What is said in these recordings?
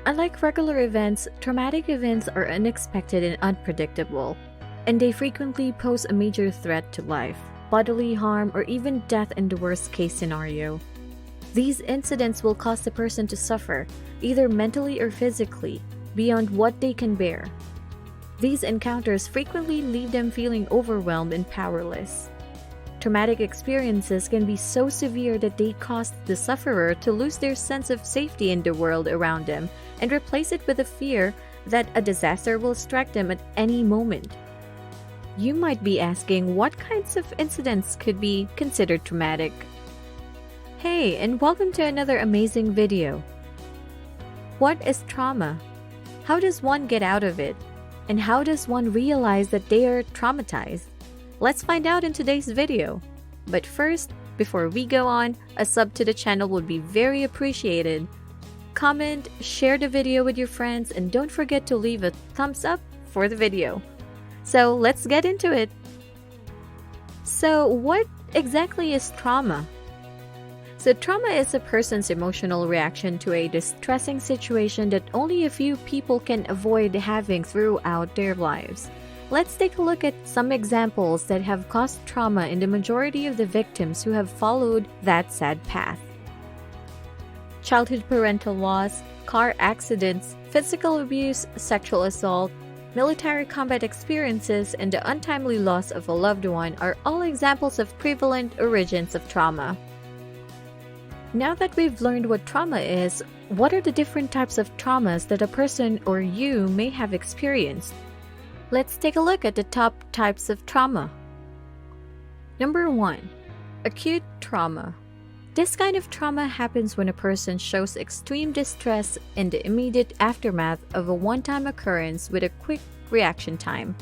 Unlike regular events, traumatic events are unexpected and unpredictable, and they frequently pose a major threat to life, bodily harm, or even death in the worst-case scenario. These incidents will cause the person to suffer, either mentally or physically, beyond what they can bear. These encounters frequently leave them feeling overwhelmed and powerless. Traumatic experiences can be so severe that they cause the sufferer to lose their sense of safety in the world around them and replace it with a fear that a disaster will strike them at any moment. You might be asking what kinds of incidents could be considered traumatic. Hey, and welcome to another amazing video. What is trauma? How does one get out of it? And how does one realize that they are traumatized? Let's find out in today's video. But first, before we go on, a sub to the channel would be very appreciated. Comment, share the video with your friends, and don't forget to leave a thumbs up for the video. So let's get into it. So what exactly is trauma? So trauma is a person's emotional reaction to a distressing situation that only a few people can avoid having throughout their lives. Let's take a look at some examples that have caused trauma in the majority of the victims who have followed that sad path. Childhood parental loss, car accidents, physical abuse, sexual assault, military combat experiences, and the untimely loss of a loved one are all examples of prevalent origins of trauma. Now that we've learned what trauma is, what are the different types of traumas that a person or you may have experienced? Let's take a look at the top types of trauma. Number 1. Acute trauma. This kind of trauma happens when a person shows extreme distress in the immediate aftermath of a one-time occurrence with a quick reaction time.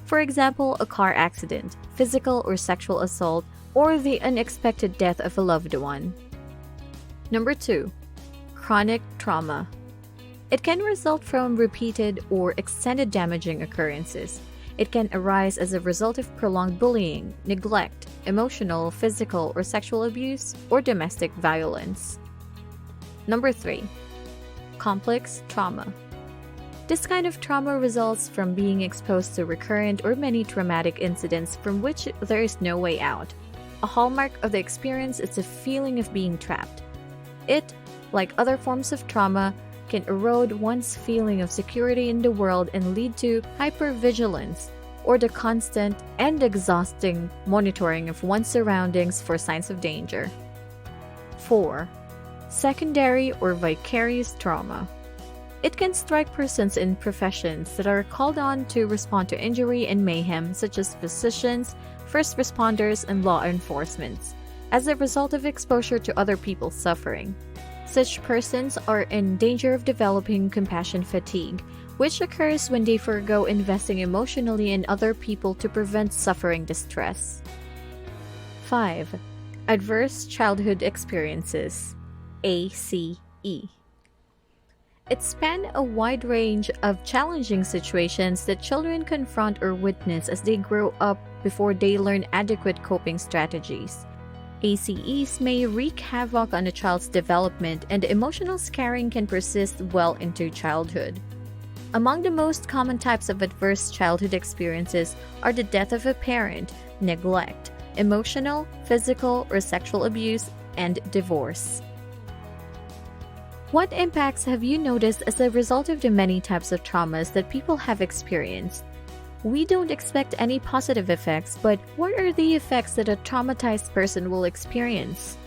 For example, a car accident, physical or sexual assault, or the unexpected death of a loved one. Number 2. Chronic trauma. It can result from repeated or extended damaging occurrences. It can arise as a result of prolonged bullying, neglect, emotional, physical, or sexual abuse, or domestic violence. Number 3. Complex trauma. This kind of trauma results from being exposed to recurrent or many traumatic incidents from which there is no way out. A hallmark of the experience is a feeling of being trapped. It, like other forms of trauma, can erode one's feeling of security in the world and lead to hypervigilance, or the constant and exhausting monitoring of one's surroundings for signs of danger. 4. Secondary or vicarious trauma. It can strike persons in professions that are called on to respond to injury and mayhem, such as physicians, first responders, and law enforcement, as a result of exposure to other people's suffering. Such persons are in danger of developing compassion fatigue, which occurs when they forego investing emotionally in other people to prevent suffering distress. 5. Adverse childhood experiences, ACE. It spans a wide range of challenging situations that children confront or witness as they grow up before they learn adequate coping strategies. ACEs may wreak havoc on a child's development, and emotional scarring can persist well into childhood. Among the most common types of adverse childhood experiences are the death of a parent, neglect, emotional, physical, or sexual abuse, and divorce. What impacts have you noticed as a result of the many types of traumas that people have experienced? We don't expect any positive effects, but what are the effects that a traumatized person will experience?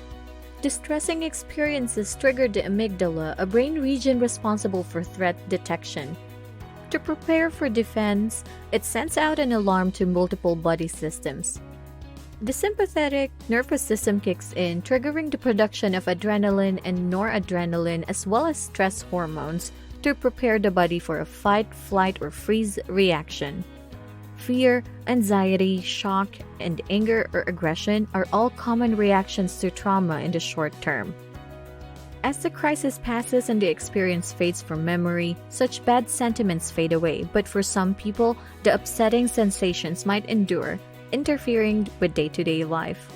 Distressing experiences trigger the amygdala, a brain region responsible for threat detection. To prepare for defense, it sends out an alarm to multiple body systems. The sympathetic nervous system kicks in, triggering the production of adrenaline and noradrenaline as well as stress hormones to prepare the body for a fight, flight, or freeze reaction. Fear, anxiety, shock, and anger or aggression are all common reactions to trauma in the short term. As the crisis passes and the experience fades from memory, such bad sentiments fade away, but for some people, the upsetting sensations might endure, interfering with day-to-day life.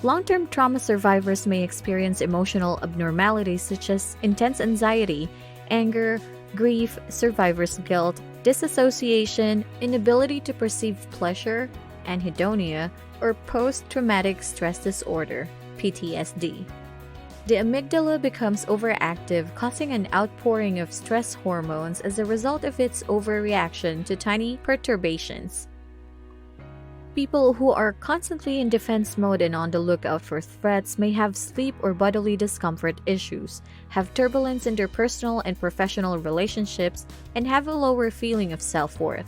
Long-term trauma survivors may experience emotional abnormalities such as intense anxiety, anger, grief, survivor's guilt, disassociation, inability to perceive pleasure, anhedonia, or post-traumatic stress disorder, PTSD. The amygdala becomes overactive, causing an outpouring of stress hormones as a result of its overreaction to tiny perturbations. People who are constantly in defense mode and on the lookout for threats may have sleep or bodily discomfort issues, have turbulence in their personal and professional relationships, and have a lower feeling of self-worth.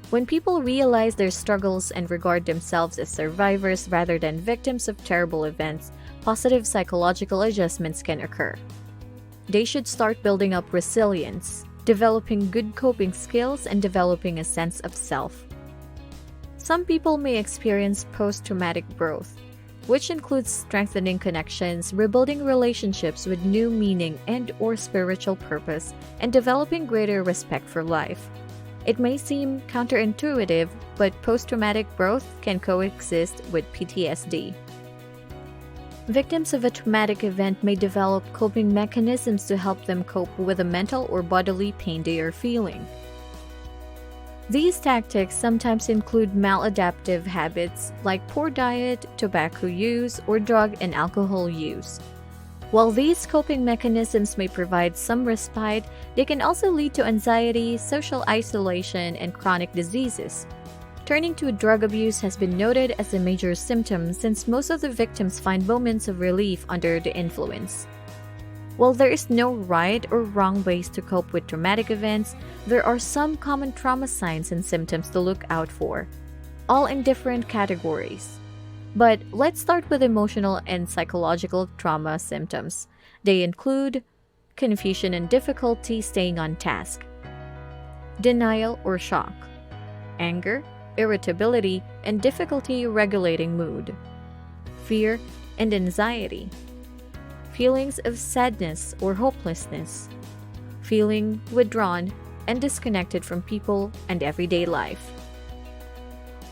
When people realize their struggles and regard themselves as survivors rather than victims of terrible events, positive psychological adjustments can occur. They should start building up resilience, developing good coping skills, and developing a sense of self. Some people may experience post-traumatic growth, which includes strengthening connections, rebuilding relationships with new meaning and/or spiritual purpose, and developing greater respect for life. It may seem counterintuitive, but post-traumatic growth can coexist with PTSD. Victims of a traumatic event may develop coping mechanisms to help them cope with the mental or bodily pain they are feeling. These tactics sometimes include maladaptive habits like poor diet, tobacco use, or drug and alcohol use. While these coping mechanisms may provide some respite, they can also lead to anxiety, social isolation, and chronic diseases. Turning to drug abuse has been noted as a major symptom since most of the victims find moments of relief under the influence. While there is no right or wrong ways to cope with traumatic events, there are some common trauma signs and symptoms to look out for, all in different categories. But let's start with emotional and psychological trauma symptoms. They include confusion and difficulty staying on task, denial or shock, anger, irritability, and difficulty regulating mood, fear and anxiety, feelings of sadness or hopelessness, feeling withdrawn and disconnected from people and everyday life.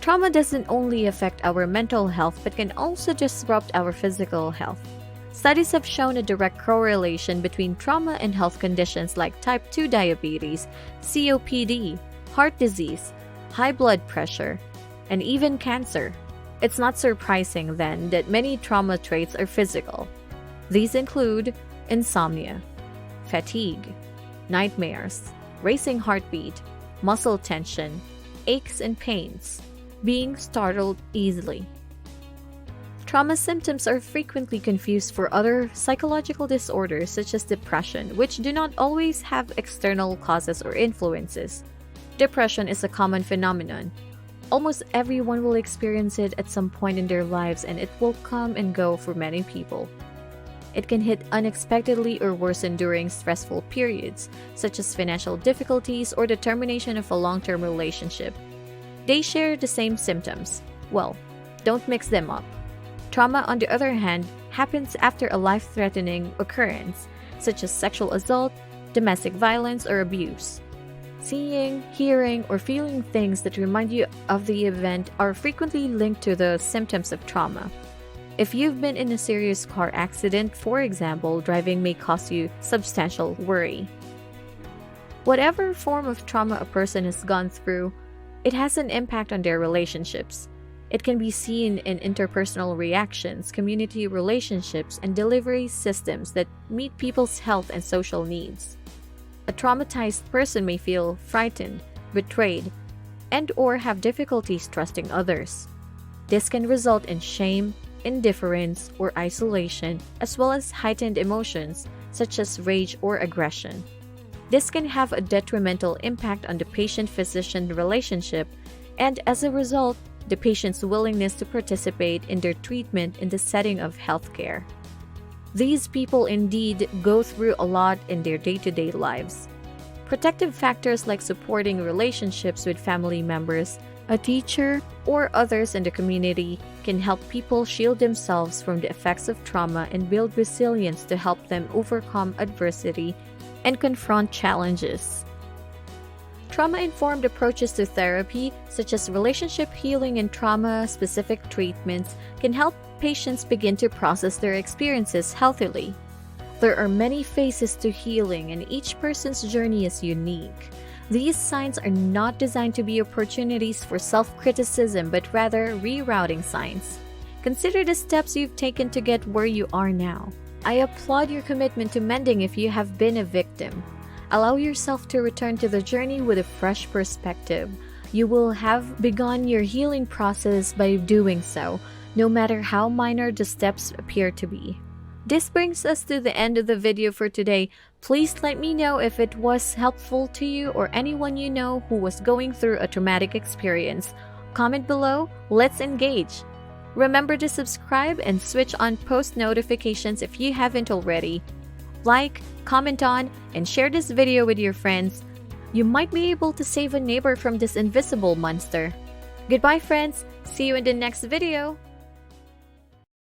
Trauma doesn't only affect our mental health but can also disrupt our physical health. Studies have shown a direct correlation between trauma and health conditions like type 2 diabetes, COPD, heart disease, high blood pressure, and even cancer. It's not surprising then that many trauma traits are physical. These include insomnia, fatigue, nightmares, racing heartbeat, muscle tension, aches and pains, being startled easily. Trauma symptoms are frequently confused for other psychological disorders such as depression, which do not always have external causes or influences. Depression is a common phenomenon. Almost everyone will experience it at some point in their lives, and it will come and go for many people. It can hit unexpectedly or worsen during stressful periods, such as financial difficulties or the termination of a long-term relationship. They share the same symptoms. Well, don't mix them up. Trauma, on the other hand, happens after a life-threatening occurrence, such as sexual assault, domestic violence, or abuse. Seeing, hearing, or feeling things that remind you of the event are frequently linked to the symptoms of trauma. If you've been in a serious car accident, for example, driving may cause you substantial worry. Whatever form of trauma a person has gone through, it has an impact on their relationships. It can be seen in interpersonal reactions, community relationships, and delivery systems that meet people's health and social needs. A traumatized person may feel frightened, betrayed, and/or have difficulties trusting others. This can result in shame, indifference, or isolation, as well as heightened emotions such as rage or aggression. This can have a detrimental impact on the patient-physician relationship, and as a result, the patient's willingness to participate in their treatment in the setting of healthcare. These people indeed go through a lot in their day-to-day lives. Protective factors like supporting relationships with family members, a teacher, or others in the community can help people shield themselves from the effects of trauma and build resilience to help them overcome adversity and confront challenges. Trauma-informed approaches to therapy, such as relationship healing and trauma-specific treatments, can help patients begin to process their experiences healthily. There are many phases to healing, and each person's journey is unique. These signs are not designed to be opportunities for self-criticism, but rather rerouting signs. Consider the steps you've taken to get where you are now. I applaud your commitment to mending if you have been a victim. Allow yourself to return to the journey with a fresh perspective. You will have begun your healing process by doing so, no matter how minor the steps appear to be. This brings us to the end of the video for today. Please let me know if it was helpful to you or anyone you know who was going through a traumatic experience. Comment below, let's engage. Remember to subscribe and switch on post notifications if you haven't already. Like, comment on, and share this video with your friends. You might be able to save a neighbor from this invisible monster. Goodbye friends, see you in the next video!